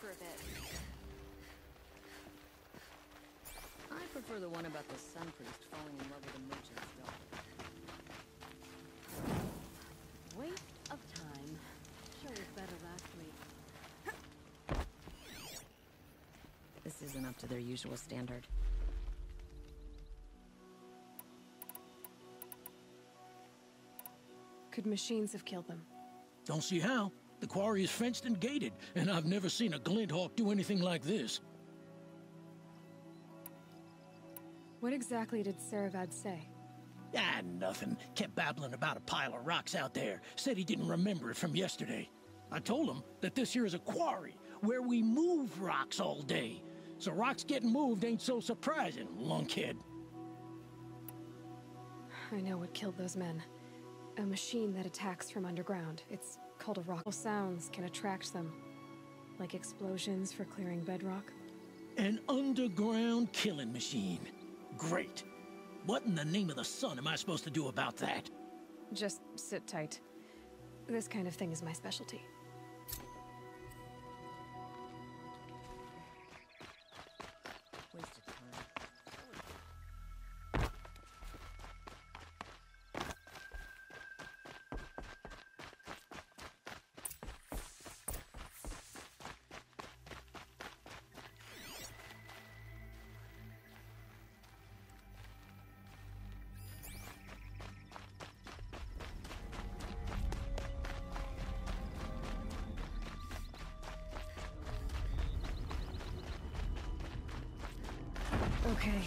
for a bit. I prefer the one about the sun priest falling in love with a merchant's daughter. Waste of time. Sure was better last week. This isn't up to their usual standard. Could machines have killed them? Don't see how. The quarry is fenced and gated, and I've never seen a Glinthawk do anything like this. What exactly did Saravad say? Ah, nothing. Kept babbling about a pile of rocks out there. Said he didn't remember it from yesterday. I told him that this here is a quarry, where we move rocks all day. So rocks getting moved ain't so surprising, lunkhead. I know what killed those men. A machine that attacks from underground. It's called a rock. Sounds can attract them. Like explosions for clearing bedrock. An underground killing machine. Great. What in the name of the sun am I supposed to do about that? Just sit tight. This kind of thing is my specialty. Wasted time. Okay.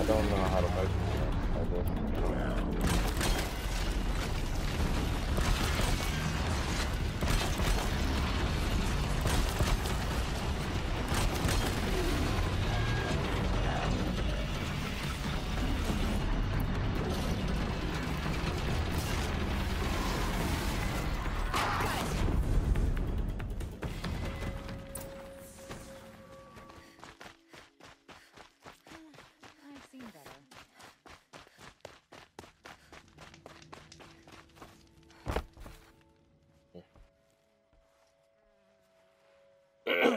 don't know how to make it, I guess. I've seen better.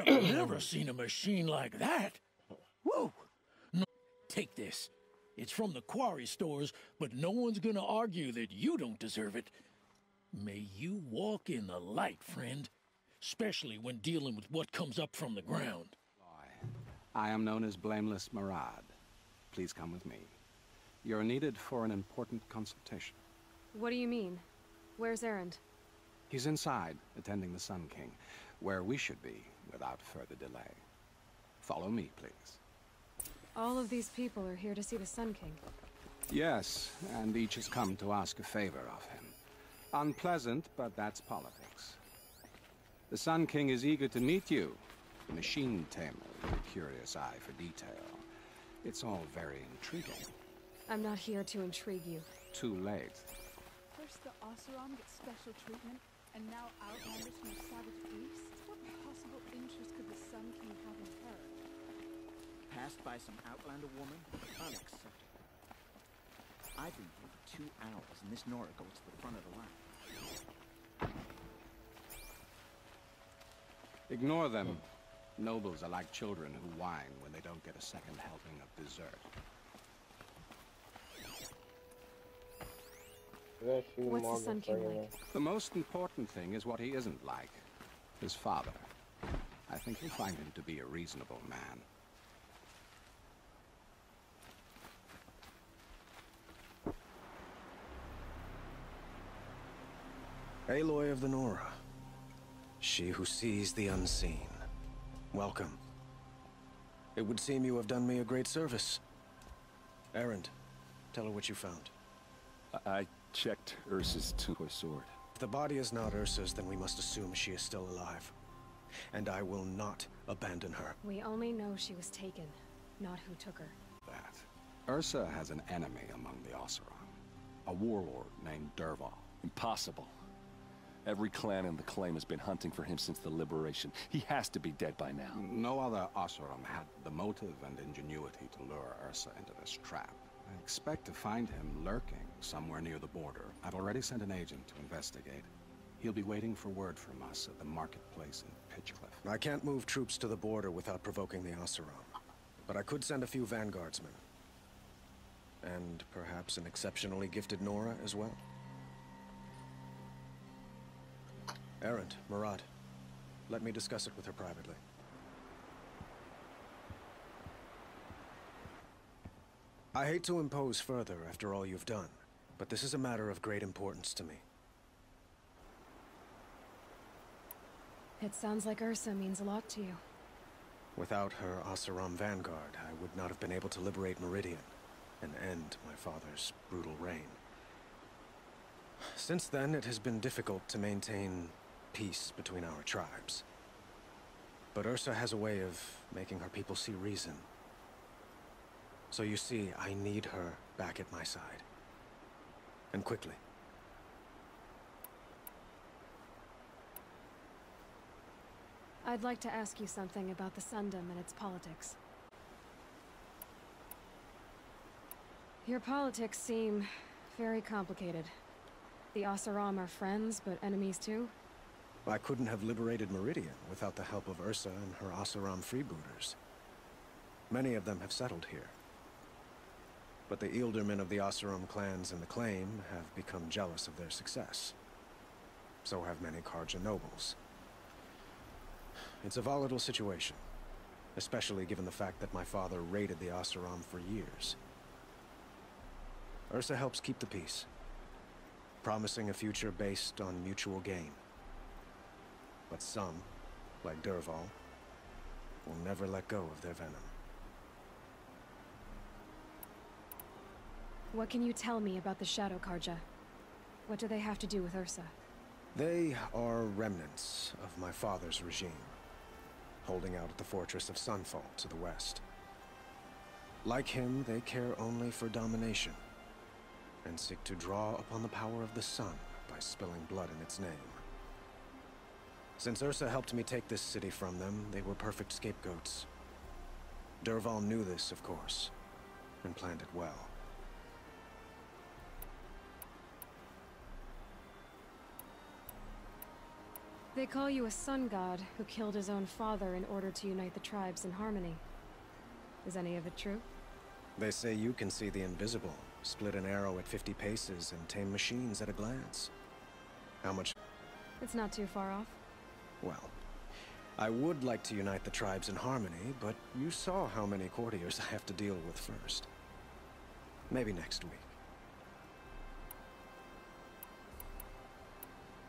I've never seen a machine like that. Whoa! No, take this. It's from the quarry stores, but no one's gonna argue that you don't deserve it. May you walk in the light, friend. Especially when dealing with what comes up from the ground. I am known as Blameless Murad. Please come with me. You're needed for an important consultation. What do you mean? Where's Erend? He's inside, attending the Sun King, where we should be without further delay. Follow me, please. All of these people are here to see the Sun King. Yes, and each has come to ask a favor of him. Unpleasant, but that's politics. The Sun King is eager to meet you, the machine tamer with a curious eye for detail. It's all very intriguing. I'm not here to intrigue you. Too late. First the Oseram gets special treatment, and now Outlanders from the savage beasts? What possible interest could the Sun King have in her? Passed by some Outlander woman? Unacceptable. I've been here for 2 hours, and this Nora goes to the front of the line. Ignore them. Nobles are like children who whine when they don't get a second helping of dessert. What's the Sun King like? The most important thing is what he isn't like. His father. I think you'll find him to be a reasonable man. Aloy of the Nora. She who sees the unseen. Welcome. It would seem you have done me a great service. Erend, tell her what you found. I checked Ursa's toy sword. If the body is not Ursa's, then we must assume she is still alive. And I will not abandon her. We only know she was taken, not who took her. That. Ursa has an enemy among the Oseram. A warlord named Dervahl. Impossible. Every clan in the claim has been hunting for him since the liberation. He has to be dead by now. No other Oseram had the motive and ingenuity to lure Ursa into this trap. I expect to find him lurking somewhere near the border. I've already sent an agent to investigate. He'll be waiting for word from us at the marketplace in Pitchcliff. I can't move troops to the border without provoking the Oseram. But I could send a few vanguardsmen. And perhaps an exceptionally gifted Nora as well. Erend, Murad, let me discuss it with her privately. I hate to impose further after all you've done, but this is a matter of great importance to me. It sounds like Ursa means a lot to you. Without her Oseram vanguard, I would not have been able to liberate Meridian and end my father's brutal reign. Since then, it has been difficult to maintain peace between our tribes. But Ursa has a way of making her people see reason. So you see, I need her back at my side. And quickly. I'd like to ask you something about the Sundom and its politics. Your politics seem very complicated. The Oseram are friends, but enemies too? I couldn't have liberated Meridian without the help of Ursa and her Oseram freebooters. Many of them have settled here. But the Ealdormen of the Oseram clans in the claim have become jealous of their success. So have many Karja nobles. It's a volatile situation, especially given the fact that my father raided the Oseram for years. Ursa helps keep the peace, promising a future based on mutual gain. But some, like Dervahl, will never let go of their venom. What can you tell me about the Shadow Karja? What do they have to do with Ursa? They are remnants of my father's regime, holding out at the fortress of Sunfall to the west. Like him, they care only for domination, and seek to draw upon the power of the sun by spilling blood in its name. Since Ursa helped me take this city from them, they were perfect scapegoats. Dervahl knew this, of course, and planned it well. They call you a sun god who killed his own father in order to unite the tribes in harmony. Is any of it true? They say you can see the invisible, split an arrow at 50 paces, and tame machines at a glance. How much? It's not too far off. Well, I would like to unite the tribes in harmony, but you saw how many courtiers I have to deal with first. Maybe next week.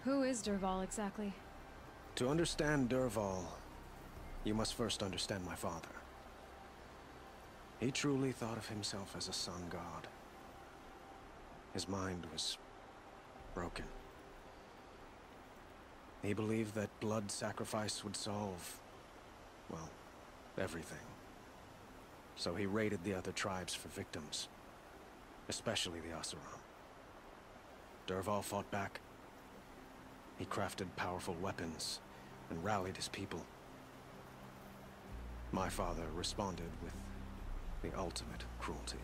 Who is Dervahl exactly? To understand Dervahl, you must first understand my father. He truly thought of himself as a sun god. His mind was broken. He believed that blood sacrifice would solve, well, everything. So he raided the other tribes for victims, especially the Oseram. Dervahl fought back. He crafted powerful weapons and rallied his people. My father responded with the ultimate cruelty.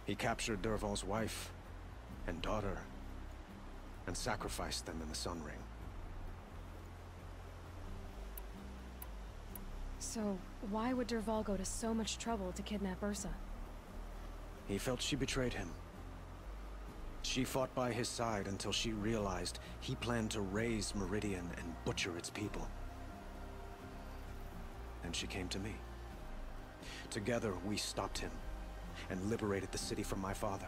He captured Dervahl's wife and daughter and sacrificed them in the Sun Ring. So, why would Dervahl go to so much trouble to kidnap Ursa? He felt she betrayed him. She fought by his side until she realized he planned to raise Meridian and butcher its people. And she came to me. Together, we stopped him and liberated the city from my father.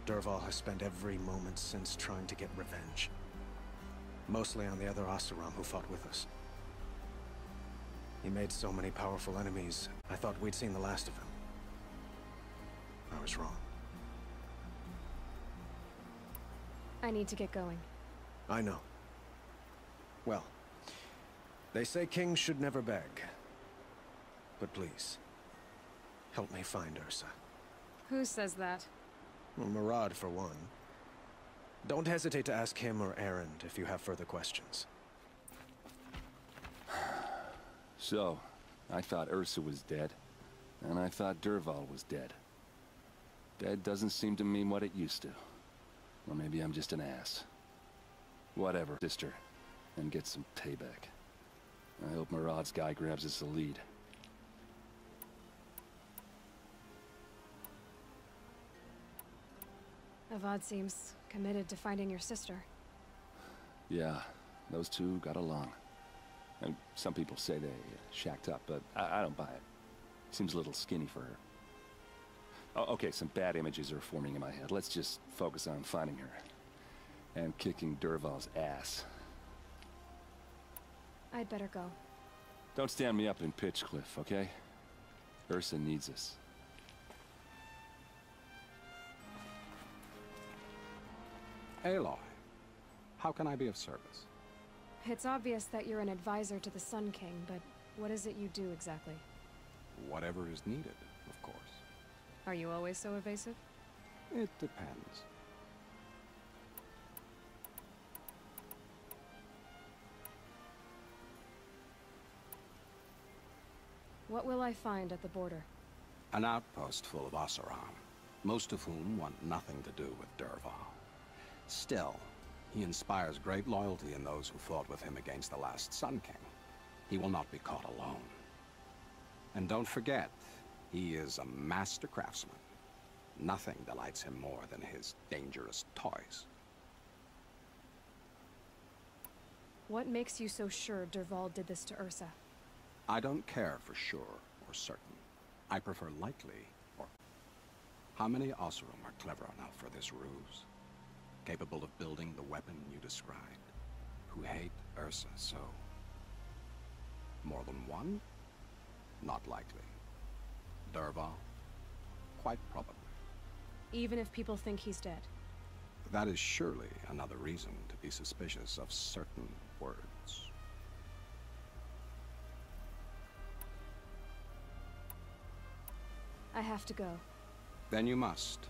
Dervahl has spent every moment since trying to get revenge. Mostly on the other Oseram who fought with us. He made so many powerful enemies, I thought we'd seen the last of him. I was wrong. I need to get going. I know. Well, they say kings should never beg. But please, help me find Ursa. Who says that? Well, Murad, for one. Don't hesitate to ask him or Erend if you have further questions. So, I thought Ursa was dead, and I thought Dervahl was dead. Dead doesn't seem to mean what it used to. Or maybe I'm just an ass. Whatever, sister, and get some payback. I hope Murad's guy grabs us a lead. Avad seems committed to finding your sister. Yeah, those two got along. And some people say they shacked up, but I don't buy it. Seems a little skinny for her. Oh, okay, some bad images are forming in my head. Let's just focus on finding her. And kicking Dervahl's ass. I'd better go. Don't stand me up in Pitchcliff, okay? Ursa needs us. Aloy, how can I be of service? It's obvious that you're an advisor to the Sun King, but what is it you do exactly? Whatever is needed, of course. Are you always so evasive? It depends. What will I find at the border? An outpost full of Oseram, most of whom want nothing to do with Dervahl. Still, he inspires great loyalty in those who fought with him against the last Sun King. He will not be caught alone. And don't forget, he is a master craftsman. Nothing delights him more than his dangerous toys. What makes you so sure Dervahl did this to Ursa? I don't care for sure or certain. I prefer likely or... How many Oseram are clever enough for this ruse? Capable of building the weapon you described? Who hate Ursa so? More than one? Not likely. Dervahl? quite probably. Even if people think he's dead. That is surely another reason to be suspicious of certain words. I have to go. Then you must.